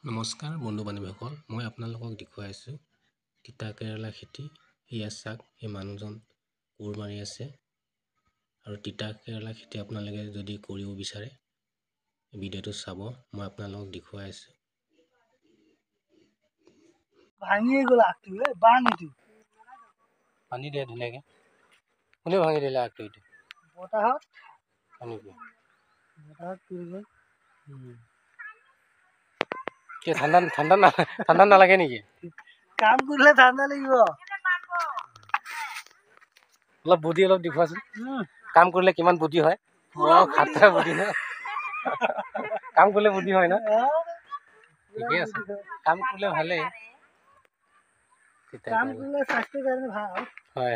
নমস্কাৰ বন্ধু বান্ধৱীসকল, মই আপোনালোকক দেখুৱাই আছোঁ তিতা কেৰেলা খেতি। এয়া চাওক, এই মানুহজন কোৰ মাৰি আছে। আৰু তিতা কেৰেলা খেতি আপোনালোকে যদি কৰিব বিচাৰে ভিডিঅ'টো চাব, মই আপোনালোকক দেখুৱাই আছোঁ। ভাঙি গ'ল আগটো, বান্ধটো পানী দিয়ে ধুনীয়াকৈ। কোনে ভাঙি দিলে আগটো? এইটো বতাহত পুৰি গ'ল। ঠাণ্ডা নালাগে নেকি? কাম কৰিলে ঠাণ্ডা লাগিব। অলপ বুদ্ধি অলপ দেখুৱাচোন। কাম কৰিলে কিমান বুদ্ধি হয়? খাতৰা বুদ্ধি ন? কাম কৰিলে বুদ্ধি হয় ন? ঠিকে আছে, কাম কৰিলে ভালেই। কাম কৰিলে স্বাস্থ্যৰ কাৰণে ভাল। হয়।